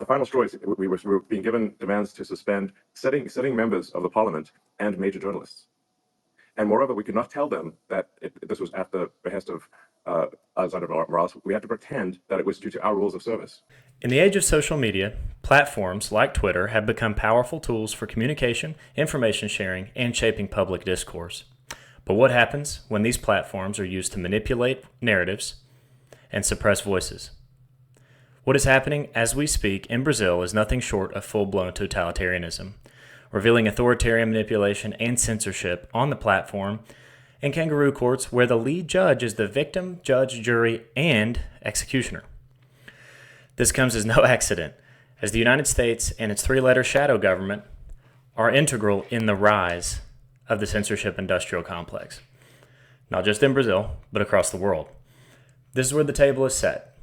final straw is we were being given demands to suspend sitting members of the parliament and major journalists. And moreover, we could not tell them that this was at the behest of Alexander Morales. We had to pretend that it was due to our rules of service. In the age of social media, platforms like Twitter have become powerful tools for communication, information sharing, and shaping public discourse. But what happens when these platforms are used to manipulate narratives and suppress voices? What is happening as we speak in Brazil is nothing short of full-blown totalitarianism, revealing authoritarian manipulation and censorship on the platform and kangaroo courts where the lead judge is the victim, judge, jury, and executioner. This comes as no accident, as the United States and its three-letter shadow government are integral in the rise of the censorship industrial complex, not just in Brazil, but across the world. This is where the table is set.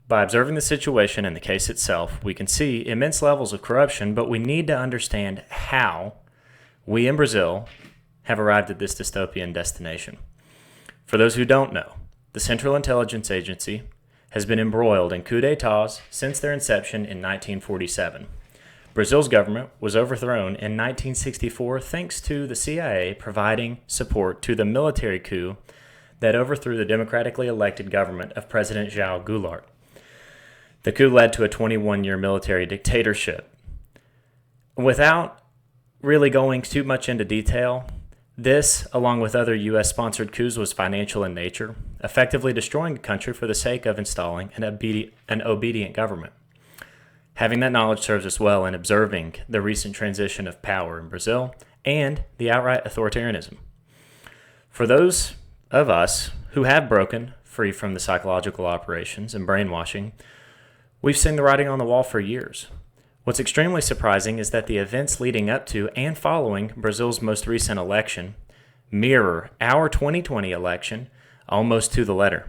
By observing the situation and the case itself, we can see immense levels of corruption, but we need to understand how we in Brazil have arrived at this dystopian destination. For those who don't know, the Central Intelligence Agency has been embroiled in coups d'etats since their inception in 1947. Brazil's government was overthrown in 1964 thanks to the CIA providing support to the military coup that overthrew the democratically elected government of President João Goulart. The coup led to a 21-year military dictatorship. Without really going too much into detail, this, along with other U.S.-sponsored coups, was financial in nature, effectively destroying the country for the sake of installing an obedient government. Having that knowledge serves us well in observing the recent transition of power in Brazil and the outright authoritarianism. For those of us who have broken free from the psychological operations and brainwashing, we've seen the writing on the wall for years. What's extremely surprising is that the events leading up to and following Brazil's most recent election mirror our 2020 election almost to the letter.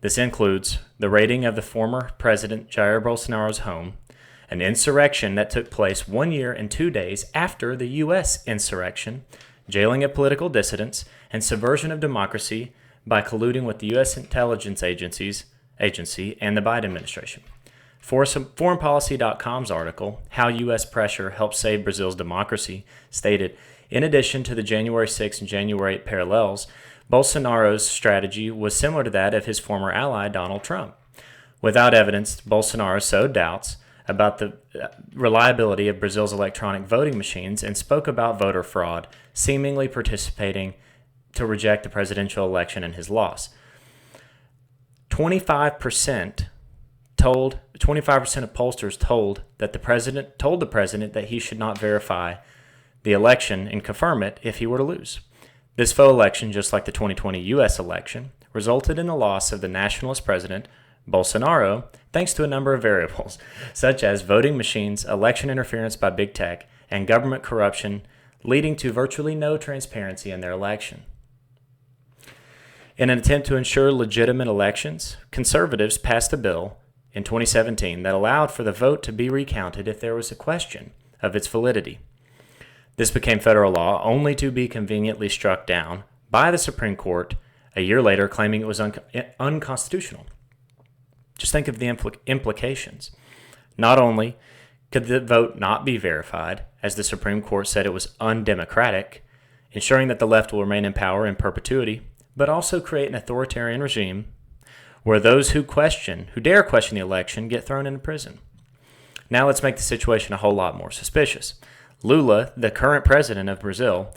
This includes the raiding of the former President Jair Bolsonaro's home, an insurrection that took place 1 year and 2 days after the U.S. insurrection, jailing of political dissidents, and subversion of democracy by colluding with the U.S. intelligence agency and the Biden administration. ForeignPolicy.com's article, How U.S. Pressure Helped Save Brazil's Democracy, stated, in addition to the January 6 and January 8 parallels, Bolsonaro's strategy was similar to that of his former ally, Donald Trump. Without evidence, Bolsonaro sowed doubts about the reliability of Brazil's electronic voting machines and spoke about voter fraud, seemingly participating to reject the presidential election and his loss. 25% of pollsters told the president that he should not verify the election and confirm it if he were to lose. This faux election, just like the 2020 U.S. election, resulted in the loss of the nationalist president, Bolsonaro, thanks to a number of variables, such as voting machines, election interference by big tech, and government corruption, leading to virtually no transparency in their election. In an attempt to ensure legitimate elections, conservatives passed a bill in 2017 that allowed for the vote to be recounted if there was a question of its validity. This became federal law only to be conveniently struck down by the Supreme Court a year later, claiming it was unconstitutional. Just think of the implications. Not only could the vote not be verified, as the Supreme Court said it was undemocratic, ensuring that the left will remain in power in perpetuity, but also create an authoritarian regime where those who dare question the election, get thrown into prison. Now let's make the situation a whole lot more suspicious. Lula, the current president of Brazil,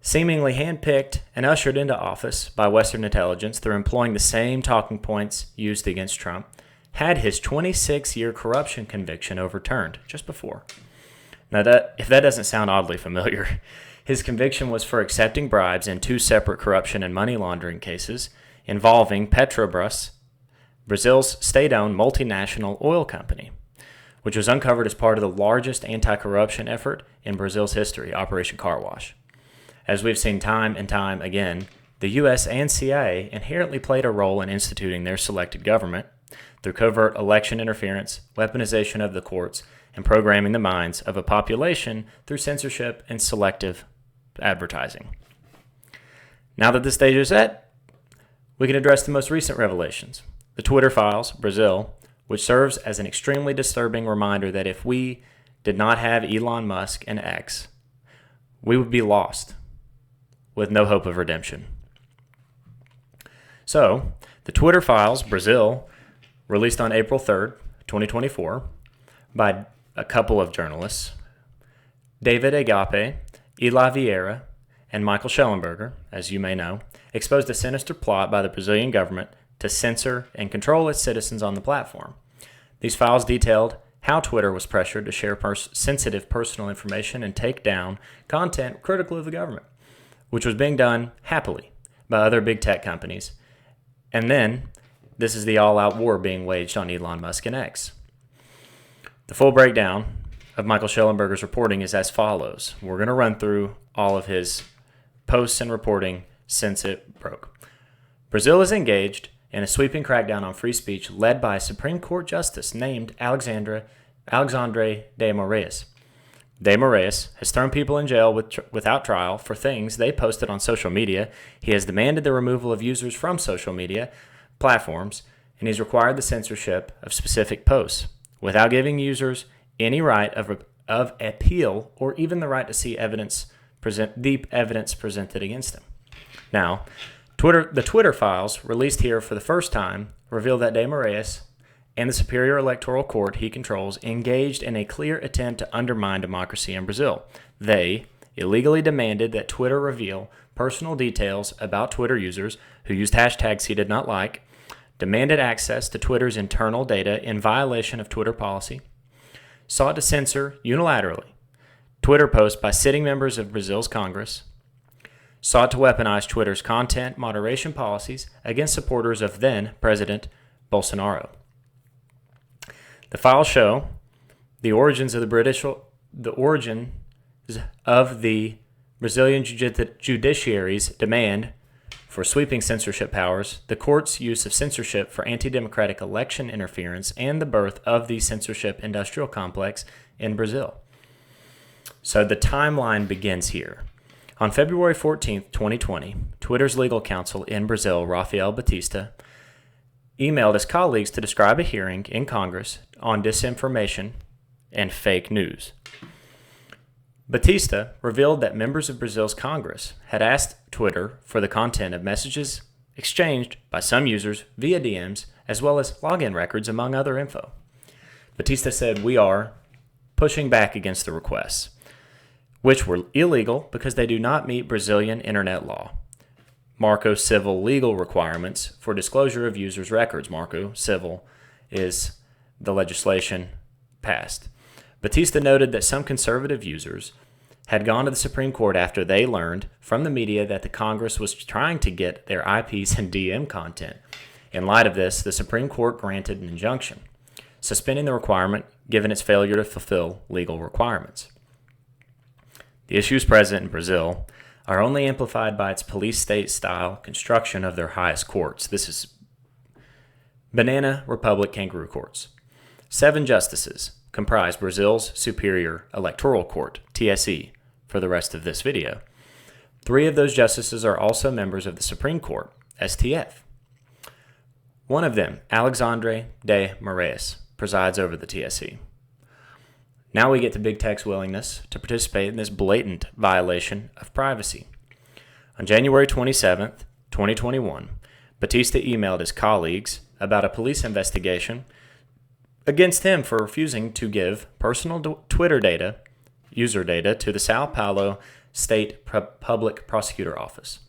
seemingly handpicked and ushered into office by Western intelligence through employing the same talking points used against Trump, had his 26-year corruption conviction overturned just before. Now, if that doesn't sound oddly familiar, his conviction was for accepting bribes in two separate corruption and money laundering cases involving Petrobras, Brazil's state-owned multinational oil company, which was uncovered as part of the largest anti-corruption effort in Brazil's history, Operation Car Wash. As we've seen time and time again, the U.S. and CIA inherently played a role in instituting their selected government through covert election interference, weaponization of the courts, and programming the minds of a population through censorship and selective advertising. Now that the stage is set, we can address the most recent revelations. The Twitter files, Brazil, which serves as an extremely disturbing reminder that if we did not have Elon Musk and X, we would be lost with no hope of redemption. So, the Twitter files, Brazil, released on April 3rd, 2024, by a couple of journalists, David Agape, Eli Vieira, and Michael Schellenberger, as you may know, exposed a sinister plot by the Brazilian government to censor and control its citizens on the platform. These files detailed how Twitter was pressured to share sensitive personal information and take down content critical of the government, which was being done happily by other big tech companies. And then, this is the all-out war being waged on Elon Musk and X. The full breakdown of Michael Schellenberger's reporting is as follows. We're going to run through all of his posts and reporting since it broke. Brazil is engaged in a sweeping crackdown on free speech led by a Supreme Court justice named Alexandre de Moraes. De Moraes has thrown people in jail without trial for things they posted on social media. He has demanded the removal of users from social media platforms, and he's required the censorship of specific posts without giving users any right of appeal or even the right to see the evidence presented against them. Now, the Twitter files released here for the first time reveal that De Moraes and the Superior Electoral Court he controls engaged in a clear attempt to undermine democracy in Brazil. They illegally demanded that Twitter reveal personal details about Twitter users who used hashtags he did not like, demanded access to Twitter's internal data in violation of Twitter policy, sought to censor unilaterally Twitter posts by sitting members of Brazil's Congress, sought to weaponize Twitter's content moderation policies against supporters of then-President Bolsonaro. The files show the origins of the Brazilian judiciary's demand for sweeping censorship powers, the court's use of censorship for anti-democratic election interference, and the birth of the censorship industrial complex in Brazil. So the timeline begins here. On February 14th, 2020, Twitter's legal counsel in Brazil, Rafael Batista, emailed his colleagues to describe a hearing in Congress on disinformation and fake news. Batista revealed that members of Brazil's Congress had asked Twitter for the content of messages exchanged by some users via DMs, as well as login records, among other info. Batista said, "We are pushing back against the requests, which were illegal because they do not meet Brazilian internet law, Marco Civil legal requirements for disclosure of users' records." Marco Civil is the legislation passed. Batista noted that some conservative users had gone to the Supreme Court after they learned from the media that the Congress was trying to get their IPs and DM content. In light of this, the Supreme Court granted an injunction, suspending the requirement given its failure to fulfill legal requirements. The issues present in Brazil are only amplified by its police state-style construction of their highest courts. This is Banana Republic Kangaroo Courts. 7 justices comprise Brazil's Superior Electoral Court, TSE, for the rest of this video. 3 of those justices are also members of the Supreme Court, STF. One of them, Alexandre de Moraes, presides over the TSE. Now we get to big tech's willingness to participate in this blatant violation of privacy. On January 27th, 2021, Batista emailed his colleagues about a police investigation against him for refusing to give personal Twitter data, user data, to the Sao Paulo State Public Prosecutor Office.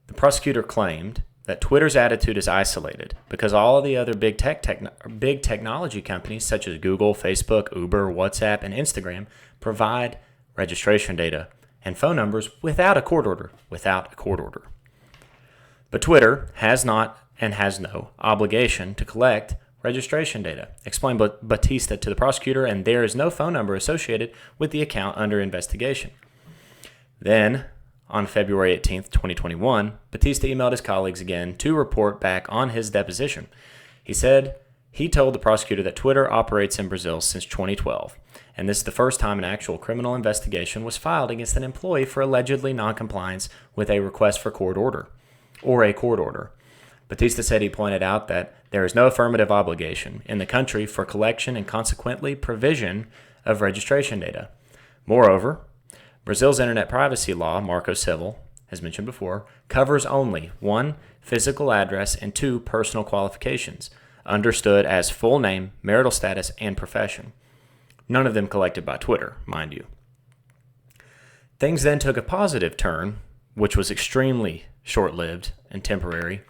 The prosecutor claimed that Twitter's attitude is isolated because all of the other big technology companies such as Google, Facebook, Uber, WhatsApp, and Instagram provide registration data and phone numbers without a court order. But Twitter has not and has no obligation to collect registration data, explained Batista to the prosecutor, and there is no phone number associated with the account under investigation. Then, on February 18th, 2021, Batista emailed his colleagues again to report back on his deposition. He said he told the prosecutor that Twitter operates in Brazil since 2012, and this is the first time an actual criminal investigation was filed against an employee for allegedly noncompliance with a request for court order, or a court order. Batista said he pointed out that there is no affirmative obligation in the country for collection and consequently provision of registration data. Moreover, Brazil's internet privacy law, Marco Civil, as mentioned before, covers only 1, physical address, and 2, personal qualifications, understood as full name, marital status, and profession. None of them collected by Twitter, mind you. Things then took a positive turn, which was extremely short-lived and temporary.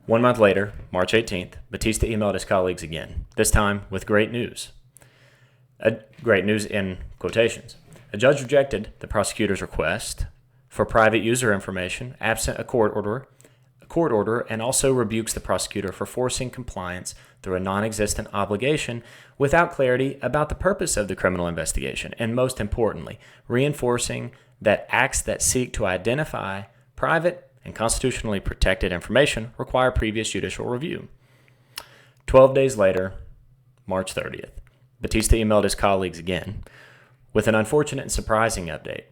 1 month later, March 18th, Batista emailed his colleagues again, this time with great news. Great news in quotations. A judge rejected the prosecutor's request for private user information absent a court order, and also rebukes the prosecutor for forcing compliance through a non-existent obligation without clarity about the purpose of the criminal investigation, and most importantly, reinforcing that acts that seek to identify private and constitutionally protected information require previous judicial review. 12 days later, March 30th, Batista emailed his colleagues again with an unfortunate and surprising update.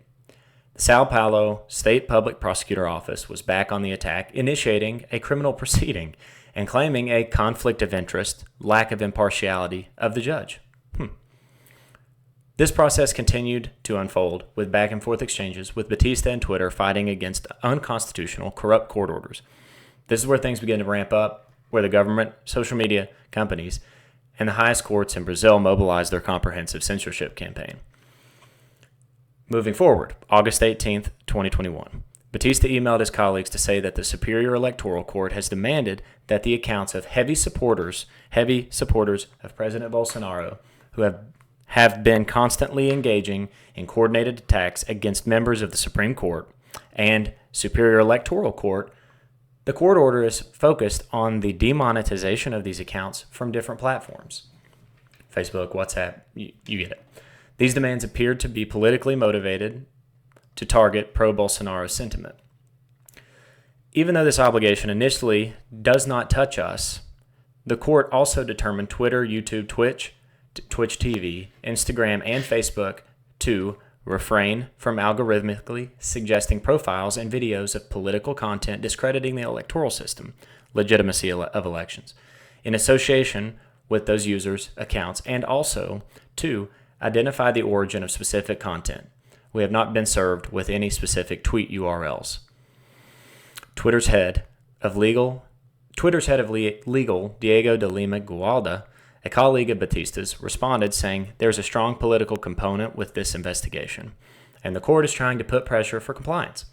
The Sao Paulo State Public Prosecutor Office was back on the attack, initiating a criminal proceeding and claiming a conflict of interest, lack of impartiality of the judge. This process continued to unfold with back and forth exchanges with Batista and Twitter fighting against unconstitutional, corrupt court orders. This is where things begin to ramp up, where the government, social media companies, and the highest courts in Brazil mobilized their comprehensive censorship campaign. Moving forward, August 18th, 2021, Batista emailed his colleagues to say that the Superior Electoral Court has demanded that the accounts of heavy supporters of President Bolsonaro, who have been constantly engaging in coordinated attacks against members of the Supreme Court and Superior Electoral Court, the court order is focused on the demonetization of these accounts from different platforms. Facebook, WhatsApp, you get it. These demands appeared to be politically motivated to target pro-Bolsonaro sentiment. Even though this obligation initially does not touch us, the court also determined Twitter, YouTube, Twitch TV, Instagram, and Facebook to refrain from algorithmically suggesting profiles and videos of political content discrediting the electoral system, legitimacy of elections, in association with those users' accounts, and also to identify the origin of specific content. We have not been served with any specific tweet URLs. Twitter's head of legal, Diego de Lima Gualda, a colleague of Batista's, responded saying there's a strong political component with this investigation, and the court is trying to put pressure for compliance.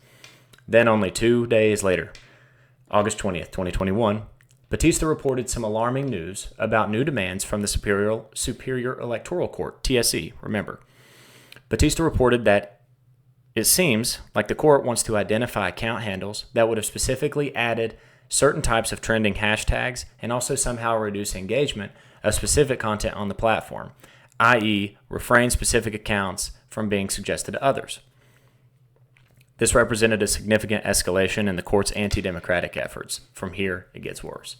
Then only 2 days later, August 20th, 2021, Batista reported some alarming news about new demands from the Superior Electoral Court, TSE, remember. Batista reported that it seems like the court wants to identify account handles that would have specifically added certain types of trending hashtags and also somehow reduce engagement of specific content on the platform, i.e., refrain specific accounts from being suggested to others. This represented a significant escalation in the court's anti-democratic efforts. From here, it gets worse.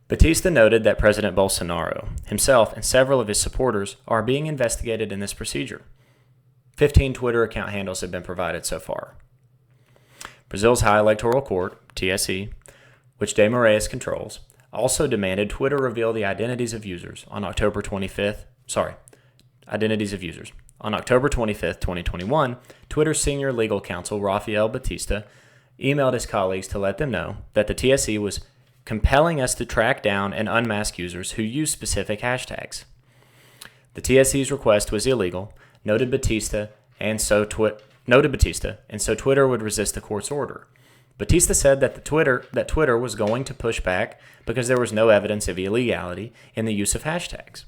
Batista noted that President Bolsonaro himself and several of his supporters are being investigated in this procedure. 15 Twitter account handles have been provided so far. Brazil's High Electoral Court, TSE, which De Moraes controls, also demanded Twitter reveal the identities of users on October 25th, On October 25th, 2021, Twitter's senior legal counsel, Rafael Batista, emailed his colleagues to let them know that the TSE was compelling us to track down and unmask users who use specific hashtags. The TSE's request was illegal, noted Batista, and so Twitter would resist the court's order. Batista said that Twitter was going to push back because there was no evidence of illegality in the use of hashtags,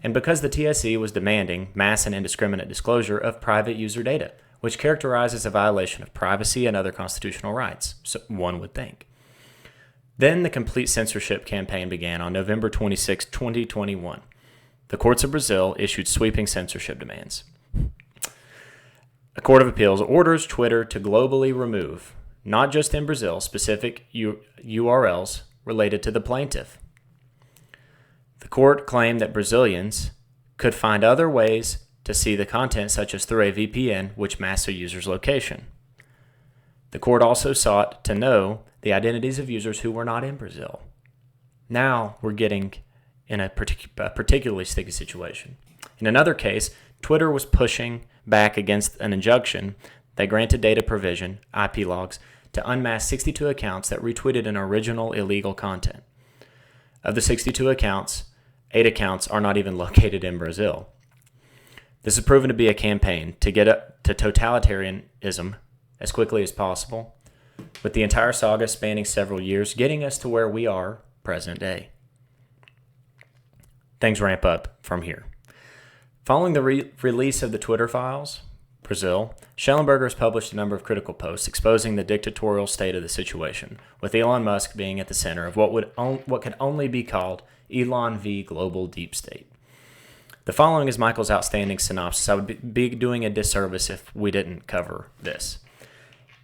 and because the TSE was demanding mass and indiscriminate disclosure of private user data, which characterizes a violation of privacy and other constitutional rights, so one would think. Then the complete censorship campaign began on November 26, 2021. The courts of Brazil issued sweeping censorship demands. A court of appeals orders Twitter to globally remove, not just in Brazil, specific URLs related to the plaintiff. The court claimed that Brazilians could find other ways to see the content, such as through a VPN, which masks a user's location. The court also sought to know the identities of users who were not in Brazil. Now we're getting in a particularly sticky situation. In another case, Twitter was pushing back against an injunction that granted data provision, IP logs, to unmask 62 accounts that retweeted an original illegal content. Of the 62 accounts, 8 accounts are not even located in Brazil. This has proven to be a campaign to get up to totalitarianism as quickly as possible, with the entire saga spanning several years, getting us to where we are present day. Things ramp up from here. Following the release of the Twitter files, Brazil, Schellenberger has published a number of critical posts exposing the dictatorial state of the situation, with Elon Musk being at the center of what could only be called Elon v. Global Deep State. The following is Michael's outstanding synopsis. I would be doing a disservice if we didn't cover this.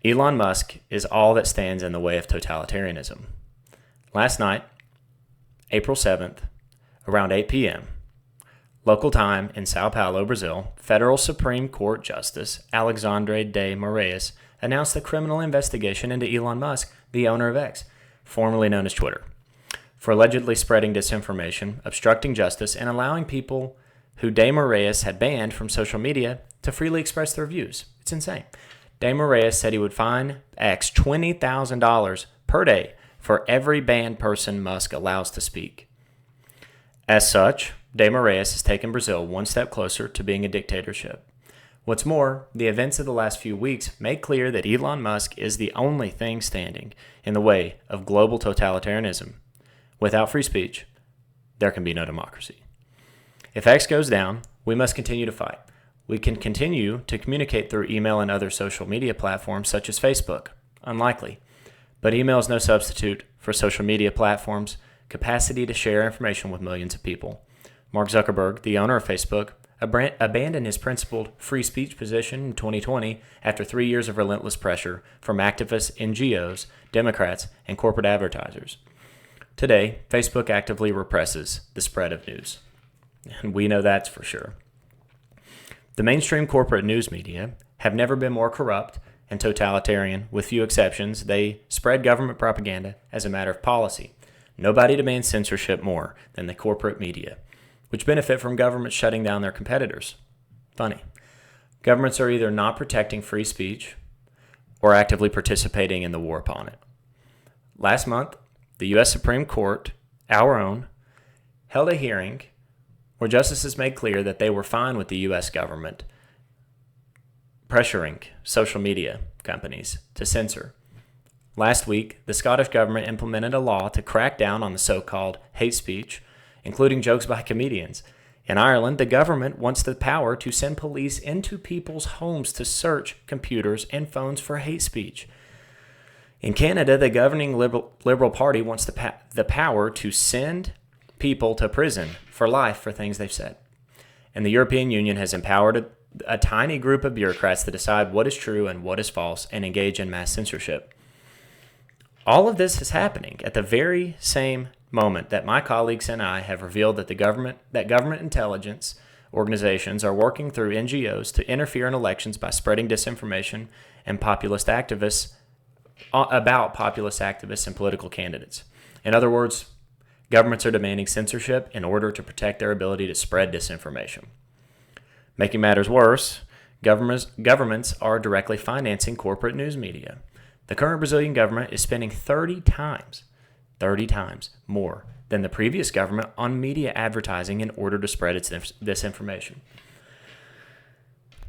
Elon Musk is all that stands in the way of totalitarianism. Last night, April 7th, around 8 p.m., local time in Sao Paulo, Brazil, Federal Supreme Court Justice Alexandre de Moraes announced the criminal investigation into Elon Musk, the owner of X, formerly known as Twitter, for allegedly spreading disinformation, obstructing justice, and allowing people who de Moraes had banned from social media to freely express their views. It's insane. De Moraes said he would fine X $20,000 per day for every banned person Musk allows to speak. As such, de Moraes has taken Brazil one step closer to being a dictatorship. What's more, the events of the last few weeks make clear that Elon Musk is the only thing standing in the way of global totalitarianism. Without free speech, there can be no democracy. If X goes down, we must continue to fight. We can continue to communicate through email and other social media platforms such as Facebook. Unlikely. But email is no substitute for social media platforms' capacity to share information with millions of people. Mark Zuckerberg, the owner of Facebook, abandoned his principled free speech position in 2020 after 3 years of relentless pressure from activists, NGOs, Democrats, and corporate advertisers. Today, Facebook actively represses the spread of news. And we know that's for sure. The mainstream corporate news media have never been more corrupt and totalitarian. With few exceptions, they spread government propaganda as a matter of policy. Nobody demands censorship more than the corporate media, which benefit from governments shutting down their competitors. Funny. Governments are either not protecting free speech or actively participating in the war upon it. Last month, the U.S. Supreme Court, our own, held a hearing where justices made clear that they were fine with the U.S. government pressuring social media companies to censor. Last week, the Scottish government implemented a law to crack down on the so-called hate speech, including jokes by comedians. In Ireland, the government wants the power to send police into people's homes to search computers and phones for hate speech. In Canada, the governing Liberal Party wants the power to send people to prison for life for things they've said. And the European Union has empowered a tiny group of bureaucrats to decide what is true and what is false and engage in mass censorship. All of this is happening at the very same moment that my colleagues and I have revealed that government intelligence organizations are working through NGOs to interfere in elections by spreading disinformation and about populist activists and political candidates. In other words, governments are demanding censorship in order to protect their ability to spread disinformation. Making matters worse, governments are directly financing corporate news media. The current Brazilian government is spending 30 times more than the previous government on media advertising in order to spread its disinformation.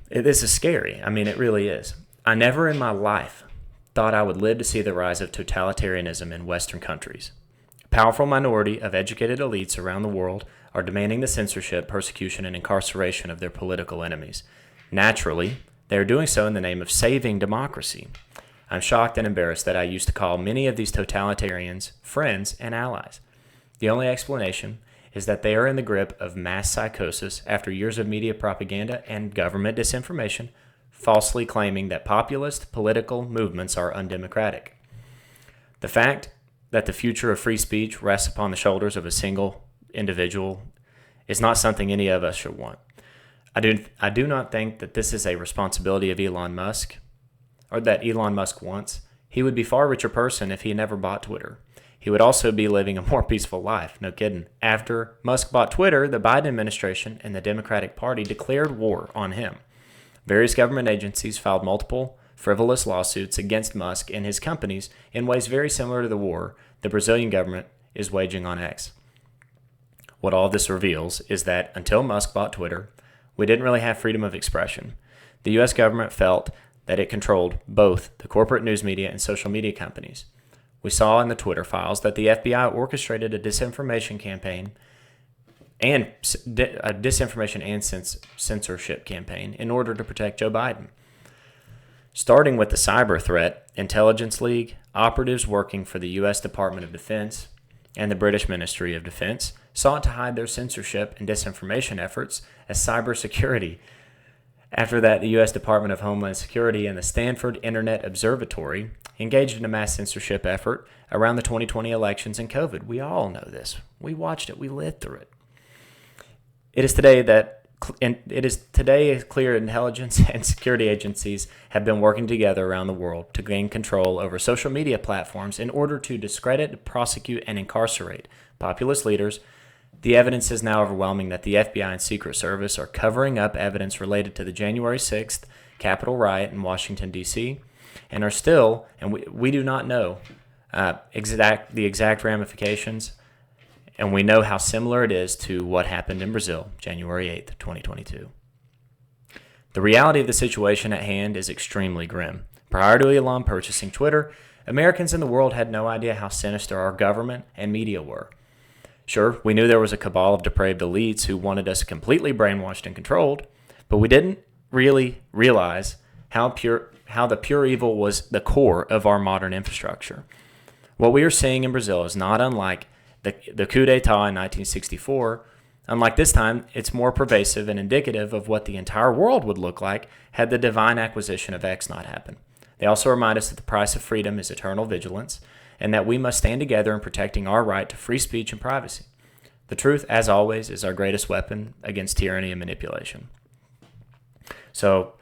This is scary. I mean, it really is. I never in my life thought I would live to see the rise of totalitarianism in Western countries. A powerful minority of educated elites around the world are demanding the censorship, persecution, and incarceration of their political enemies. Naturally, they are doing so in the name of saving democracy. I'm shocked and embarrassed that I used to call many of these totalitarians friends and allies. The only explanation is that they are in the grip of mass psychosis after years of media propaganda and government disinformation, falsely claiming that populist political movements are undemocratic. The fact that the future of free speech rests upon the shoulders of a single individual is not something any of us should want. I do not think that this is a responsibility of Elon Musk, or that Elon Musk wants. He would be a far richer person if he never bought Twitter. he would also be living a more peaceful life. No kidding. After Musk bought Twitter, the Biden administration and the Democratic Party declared war on him. Various government agencies filed multiple frivolous lawsuits against Musk and his companies in ways very similar to the war the Brazilian government is waging on X. What all this reveals is that until Musk bought Twitter, we didn't really have freedom of expression. The U.S. government felt that it controlled both the corporate news media and social media companies. We saw in the Twitter files that the FBI orchestrated a disinformation campaign and a disinformation and censorship campaign in order to protect Joe Biden. Starting with the cyber threat, Intelligence League, operatives working for the U.S. Department of Defense and the British Ministry of Defense sought to hide their censorship and disinformation efforts as cybersecurity. After that, the U.S. Department of Homeland Security and the Stanford Internet Observatory engaged in a mass censorship effort around the 2020 elections and COVID. We all know this. We watched it. We lived through it. It is today clear intelligence and security agencies have been working together around the world to gain control over social media platforms in order to discredit, prosecute, and incarcerate populist leaders. The evidence is now overwhelming that the FBI and Secret Service are covering up evidence related to the January 6th Capitol riot in Washington, D.C., and are still, and we do not know the exact ramifications, and we know how similar it is to what happened in Brazil, January 8th, 2022. The reality of the situation at hand is extremely grim. Prior to Elon purchasing Twitter, Americans in the world had no idea how sinister our government and media were. Sure, we knew there was a cabal of depraved elites who wanted us completely brainwashed and controlled, but we didn't really realize how the pure evil was the core of our modern infrastructure. What we are seeing in Brazil is not unlike the coup d'etat in 1964. Unlike this time, it's more pervasive and indicative of what the entire world would look like had the divine acquisition of X not happened. They also remind us that the price of freedom is eternal vigilance, and that we must stand together in protecting our right to free speech and privacy. The truth, as always, is our greatest weapon against tyranny and manipulation. So,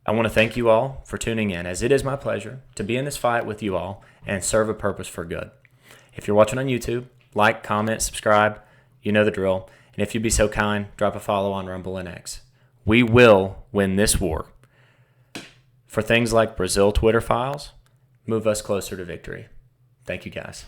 I want to thank you all for tuning in, as it is my pleasure to be in this fight with you all and serve a purpose for good. If you're watching on YouTube, like, comment, subscribe, you know the drill. And if you'd be so kind, drop a follow on Rumble and X. We will win this war. For things like Brazil Twitter files, move us closer to victory. Thank you guys.